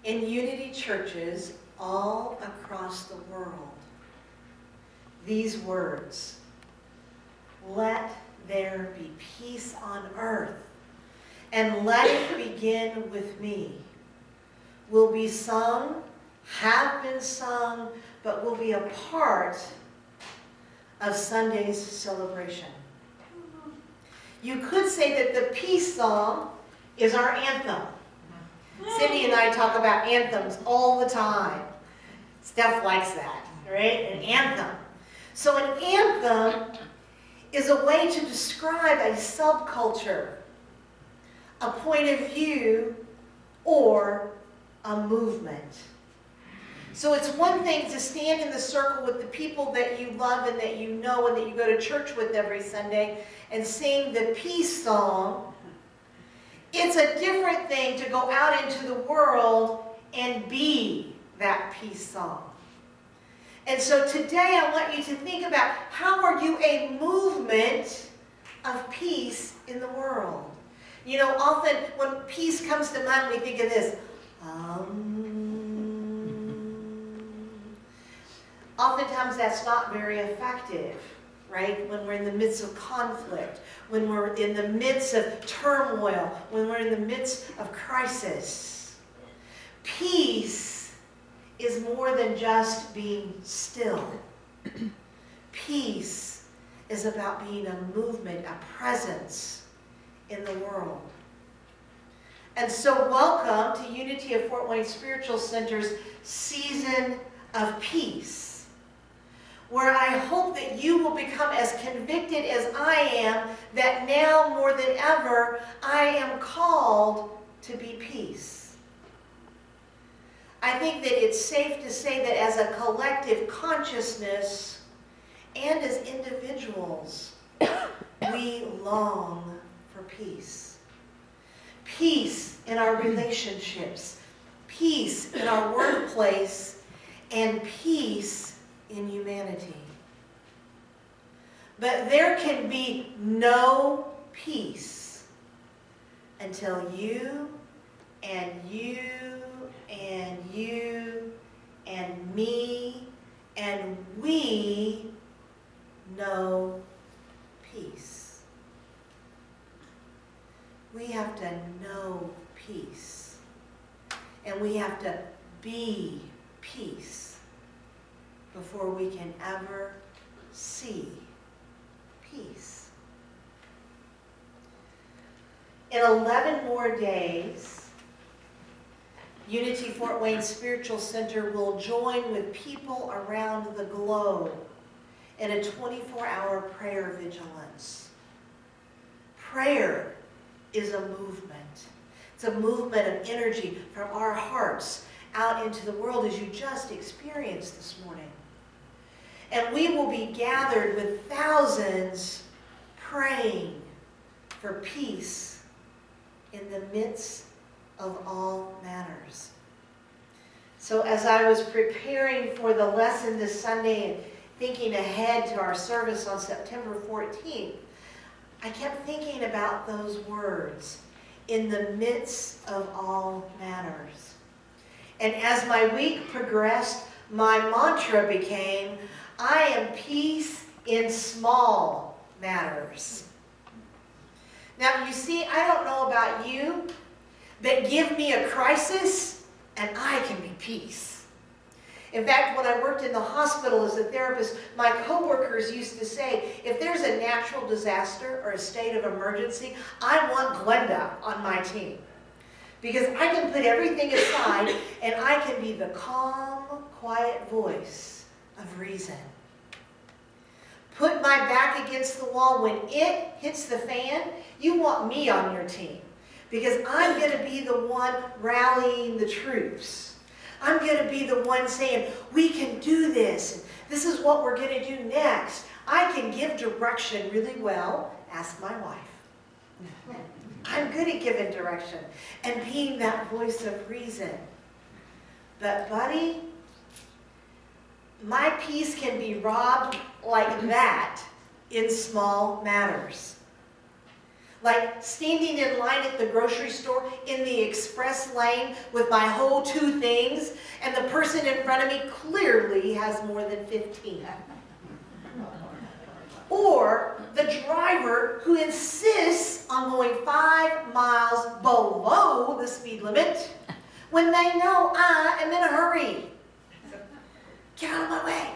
in Unity churches all across the world these words, "Let there be peace on earth, and let it begin with me," will be sung, have been sung, but will be a part of Sunday's celebration. You could say that the peace song is our anthem. Cindy and I talk about anthems all the time. Steph likes that, right? An anthem. So an anthem is a way to describe a subculture, a point of view, or a movement. So it's one thing to stand in the circle with the people that you love and that you know and that you go to church with every Sunday and sing the peace song. It's a different thing to go out into the world and be that peace song. And so today I want you to think about, how are you a movement of peace in the world? You know, often when peace comes to mind, we think of this. Oftentimes that's not very effective, right? When we're in the midst of conflict, when we're in the midst of turmoil, when we're in the midst of crisis. Peace is more than just being still. Peace is about being a movement, a presence in the world. And so welcome to Unity of Fort Wayne Spiritual Center's Season of Peace, where I hope that you will become as convicted as I am that now more than ever I am called to be peace. I think that it's safe to say that as a collective consciousness and as individuals, we long for peace. Peace in our relationships, peace in our workplace, and peace in humanity. But there can be no peace until you and you and you and me and we know peace. We have to know peace. And we have to be peace before we can ever see peace. In 11 more days, Unity Fort Wayne Spiritual Center will join with people around the globe in a 24-hour prayer vigilance. Prayer is a movement. It's a movement of energy from our hearts out into the world, as you just experienced this morning. And we will be gathered with thousands praying for peace in the midst of all matters. So as I was preparing for the lesson this Sunday and thinking ahead to our service on September 14th, I kept thinking about those words, in the midst of all matters. And as my week progressed, my mantra became, I am peace in small matters. Now, you see, I don't know about you, but give me a crisis and I can be peace. In fact, when I worked in the hospital as a therapist, my coworkers used to say, if there's a natural disaster or a state of emergency, I want Glenda on my team. Because I can put everything aside and I can be the calm, quiet voice of reason. Put my back against the wall when it hits the fan, you want me on your team. Because I'm going to be the one rallying the troops. I'm going to be the one saying, we can do this. And this is what we're going to do next. I can give direction really well. Ask my wife. I'm good at giving direction and being that voice of reason. But buddy, my peace can be robbed like that in small matters. Like standing in line at the grocery store in the express lane with my whole 2 things, and the person in front of me clearly has more than 15. Or the driver who insists on going 5 miles below the speed limit when they know I am in a hurry. Get out of my way.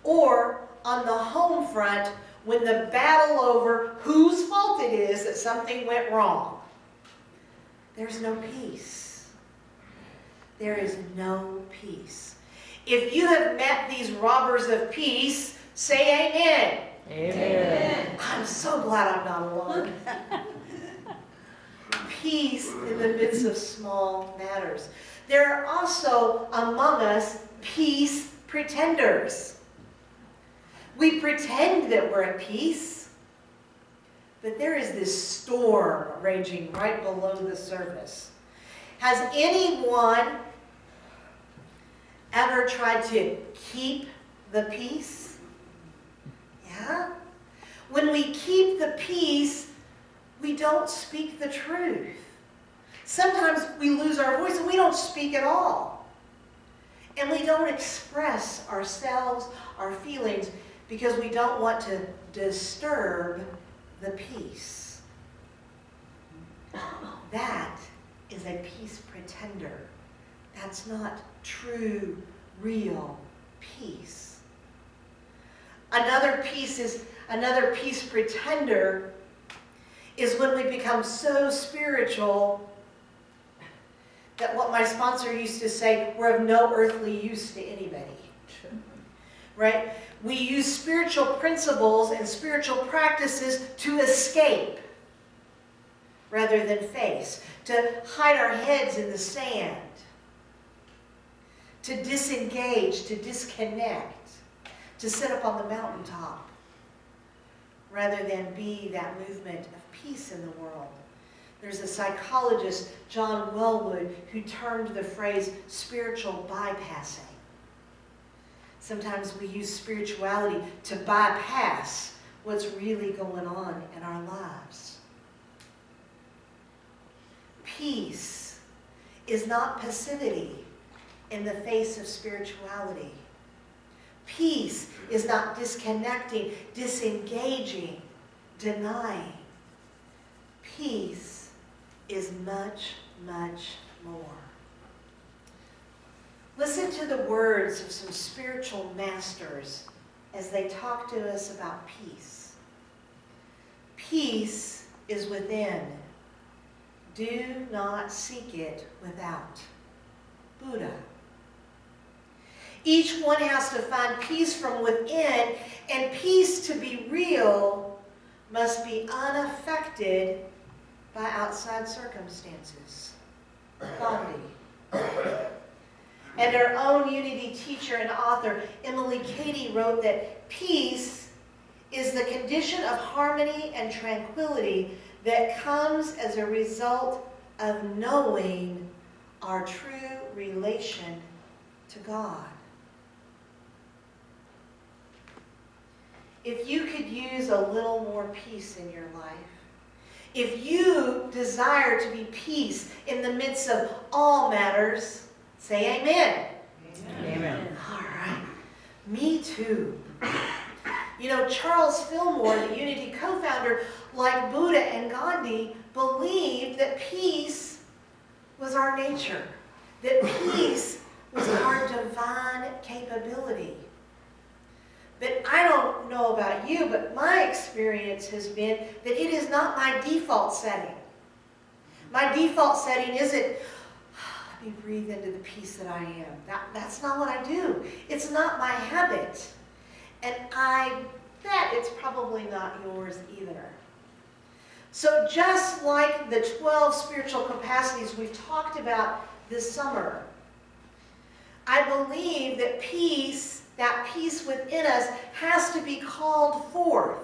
Or on the home front, when the battle over whose fault it is that something went wrong. There's no peace. There is no peace. If you have met these robbers of peace, say amen. Amen. I'm so glad I'm not alone. Peace in the midst of small matters. There are also among us peace pretenders. We pretend that we're at peace, but there is this storm raging right below the surface. Has anyone ever tried to keep the peace? Yeah? When we keep the peace, we don't speak the truth. Sometimes we lose our voice and we don't speak at all. And we don't express ourselves, our feelings, because we don't want to disturb the peace. That is a peace pretender. That's not true, real peace. Another peace pretender is when we become so spiritual that what my sponsor used to say, we're of no earthly use to anybody. Right? We use spiritual principles and spiritual practices to escape rather than face, to hide our heads in the sand, to disengage, to disconnect, to sit up on the mountaintop rather than be that movement of peace in the world. There's a psychologist, John Wellwood, who termed the phrase spiritual bypassing. Sometimes we use spirituality to bypass what's really going on in our lives. Peace is not passivity in the face of spirituality. Peace is not disconnecting, disengaging, denying. Peace is much, much more. Listen to the words of some spiritual masters as they talk to us about peace. Peace is within. Do not seek it without. Buddha. Each one has to find peace from within, and peace to be real must be unaffected by outside circumstances. Gandhi. And our own Unity teacher and author, Emily Cady, wrote that peace is the condition of harmony and tranquility that comes as a result of knowing our true relation to God. If you could use a little more peace in your life, if you desire to be peace in the midst of all matters, say amen. Amen. All right. Me too. You know, Charles Fillmore, the Unity co-founder, like Buddha and Gandhi, believed that peace was our nature, that peace was our divine capability. But I don't know about you, but my experience has been that it is not my default setting. My default setting isn't, let me breathe into the peace that I am. That's not what I do. It's not my habit. And I bet it's probably not yours either. So just like the 12 spiritual capacities we've talked about this summer, I believe that peace, that peace within us, has to be called forth.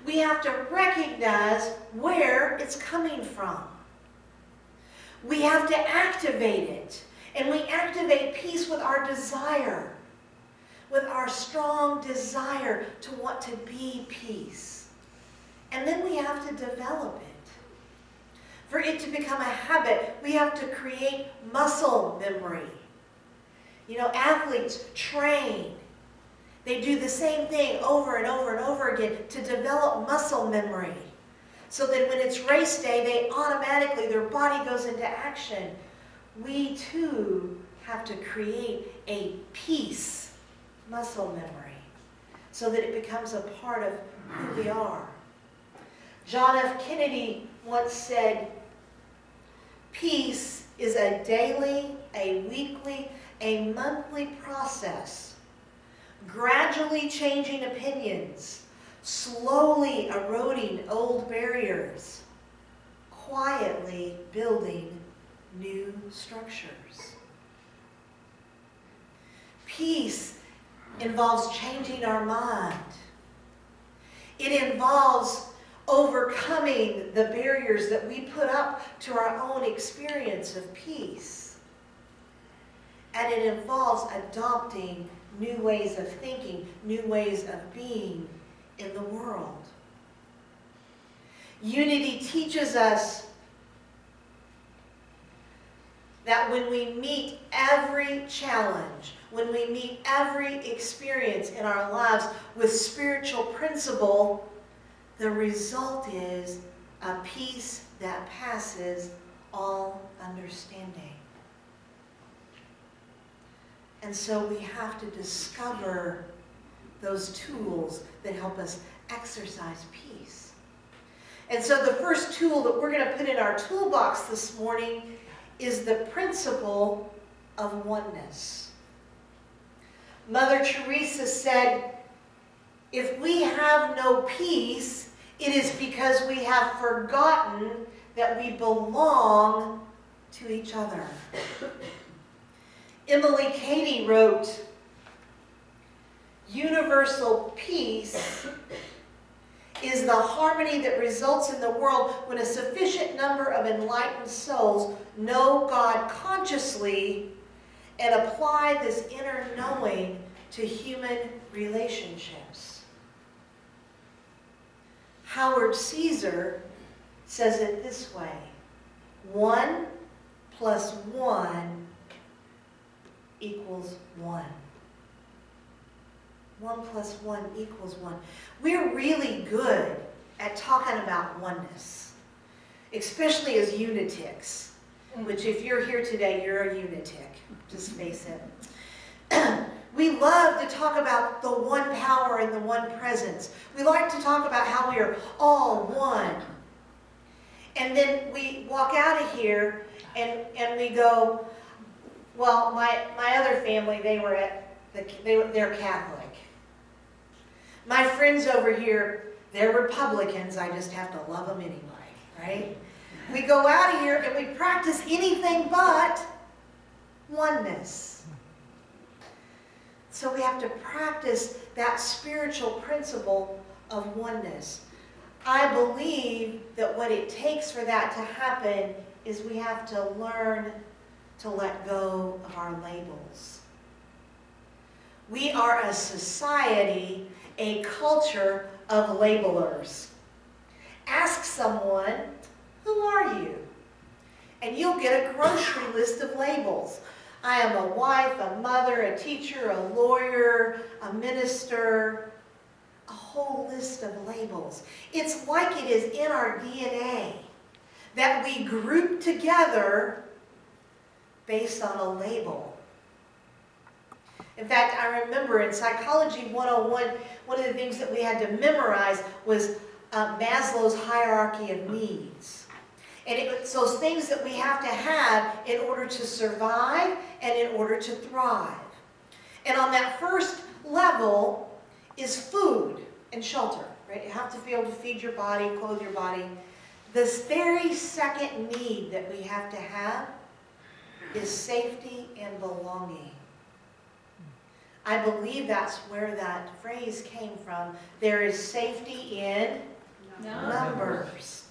We have to recognize where it's coming from. We have to activate it. And we activate peace with our desire, with our strong desire to want to be peace. And then we have to develop it. For it to become a habit, we have to create muscle memory. You know, athletes train. They do the same thing over and over and over again to develop muscle memory. So that when it's race day, they automatically, their body goes into action. We too have to create a peace muscle memory so that it becomes a part of who we are. John F. Kennedy once said, peace is a daily, a weekly, a monthly process, gradually changing opinions, slowly eroding old barriers, quietly building new structures. Peace involves changing our mind. It involves overcoming the barriers that we put up to our own experience of peace. And it involves adopting new ways of thinking, new ways of being in the world. Unity teaches us that when we meet every challenge, when we meet every experience in our lives with spiritual principle, the result is a peace that passes all understanding. And so we have to discover those tools that help us exercise peace. And so the first tool that we're going to put in our toolbox this morning is the principle of oneness. Mother Teresa said, if we have no peace, it is because we have forgotten that we belong to each other. Emily Cady wrote, universal peace is the harmony that results in the world when a sufficient number of enlightened souls know God consciously and apply this inner knowing to human relationships. Howard Caesar says it this way: 1 + 1 equals 1. 1 + 1 equals 1. We're really good at talking about oneness, especially as unitics, which if you're here today, you're a unitic. Just face it. We love to talk about the one power and the one presence. We like to talk about how we are all one. And then we walk out of here and we go, well, my other family, they're Catholic. My friends over here, they're Republicans. I just have to love them anyway, right? We go out of here and we practice anything but oneness. So we have to practice that spiritual principle of oneness. I believe that what it takes for that to happen is we have to learn to let go of our labels. We are a society, a culture of labelers. Ask someone, who are you? And you'll get a grocery list of labels. I am a wife, a mother, a teacher, a lawyer, a minister, a whole list of labels. It's like it is in our DNA that we group together based on a label. In fact, I remember in Psychology 101, one of the things that we had to memorize was Maslow's hierarchy of needs. And it's those things that we have to have in order to survive and in order to thrive. And on that first level is food and shelter, right? You have to be able to feed your body, clothe your body. This very second need that we have to have is safety and belonging. I believe that's where that phrase came from. There is safety in numbers.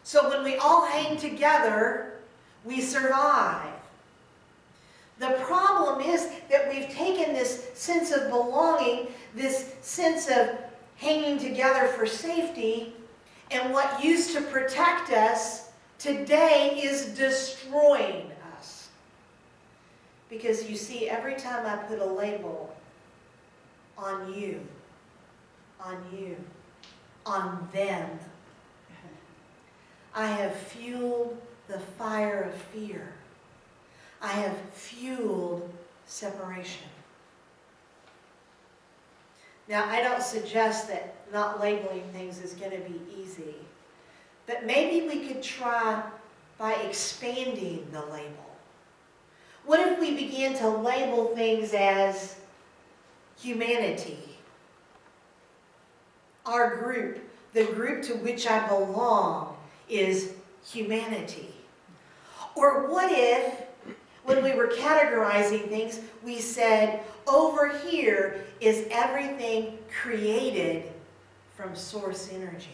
So when we all hang together, we survive. The problem is that we've taken this sense of belonging, this sense of hanging together for safety, And what used to protect us today is destroying us. Because you see, every time I put a label on you, on them, I have fueled the fire of fear. I have fueled separation. Now, I don't suggest that not labeling things is going to be easy, but maybe we could try by expanding the label. What if we began to label things as humanity, our group, the group to which I belong is humanity? Or what if, when we were categorizing things, we said, over here is everything created from source energy?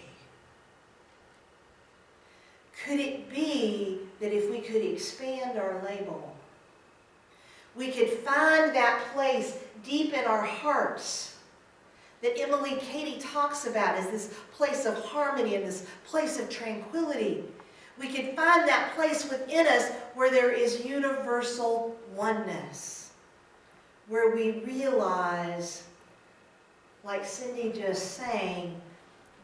Could it be that if we could expand our label, we could find that place deep in our hearts that Emily Cady talks about as this place of harmony and this place of tranquility? We could find that place within us where there is universal oneness, where we realize, like Cindy just sang,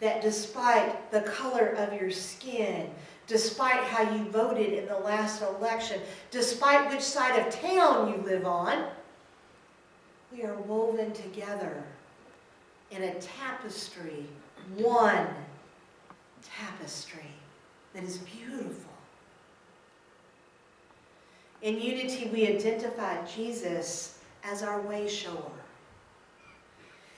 that despite the color of your skin, despite how you voted in the last election, despite which side of town you live on, we are woven together in a tapestry, one tapestry that is beautiful. In unity, we identify Jesus as our way shower.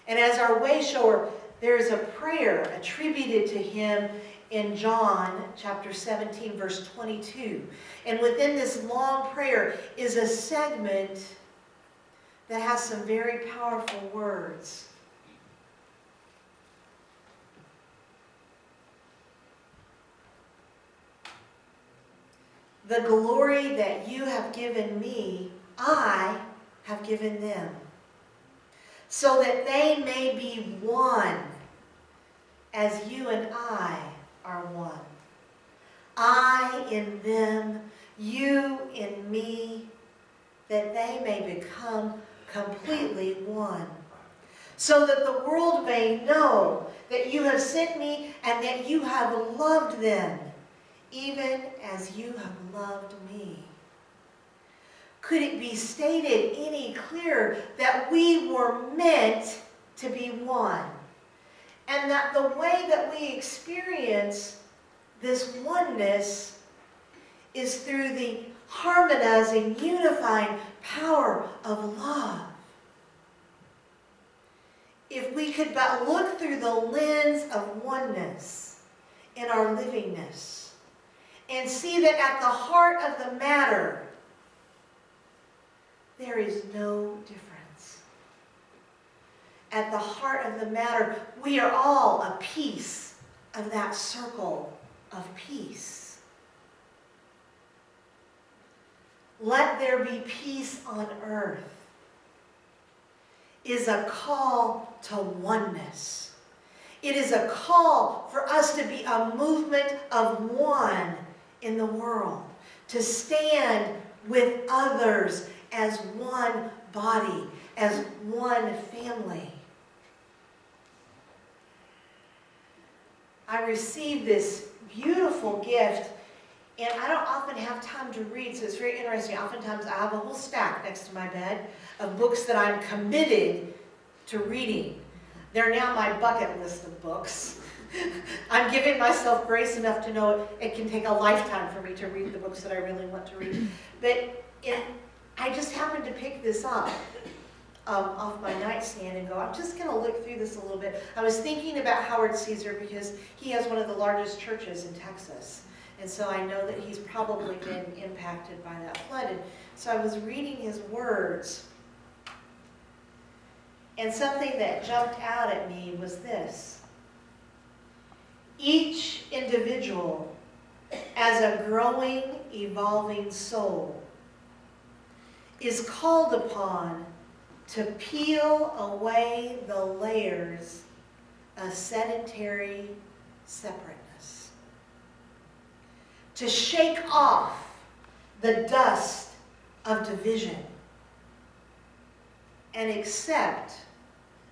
And as our way shower, there is a prayer attributed to him in John chapter 17, verse 22. And within this long prayer is a segment that has some very powerful words. The glory that you have given me, I have given them, so that they may be one, as you and I are one. I in them, you in me, that they may become completely one, so that the world may know that you have sent me and that you have loved them, even as you have loved me. Could it be stated any clearer that we were meant to be one? And that the way that we experience this oneness is through the harmonizing, unifying power of love. If we could but look through the lens of oneness in our livingness and see that at the heart of the matter, there is no difference. At the heart of the matter, we are all a piece of that circle of peace. Let there be peace on earth is a call to oneness. It is a call for us to be a movement of one in the world, to stand with others as one body, as one family. I received this beautiful gift, and I don't often have time to read, so it's very interesting. Oftentimes I have a whole stack next to my bed of books that I'm committed to reading. They're now my bucket list of books. I'm giving myself grace enough to know it can take a lifetime for me to read the books that I really want to read. But I just happened to pick this up off my nightstand and go, I'm just going to look through this a little bit. I was thinking about Howard Caesar because he has one of the largest churches in Texas. And so I know that he's probably been impacted by that flood. And so I was reading his words. And something that jumped out at me was this. Each individual, as a growing, evolving soul, is called upon to peel away the layers of sedentary separateness. to shake off the dust of division and accept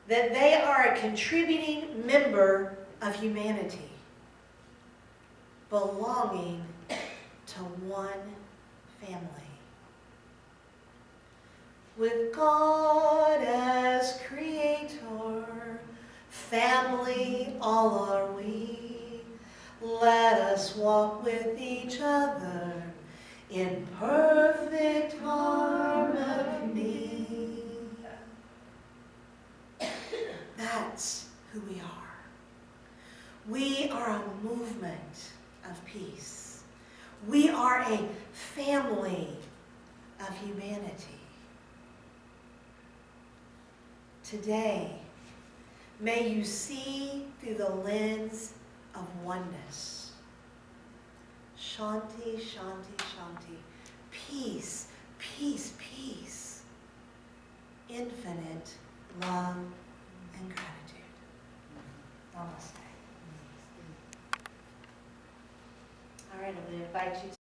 that they are a contributing member of humanity, belonging to one family. With God as creator, family all are we. Let us walk with each other in perfect harmony. That's who we are. We are a movement of peace. We are a family of humanity. Today, may you see through the lens of oneness. Shanti, shanti, shanti. Peace, peace, peace. Infinite love and gratitude. Namaste. All right, I'm going to invite you to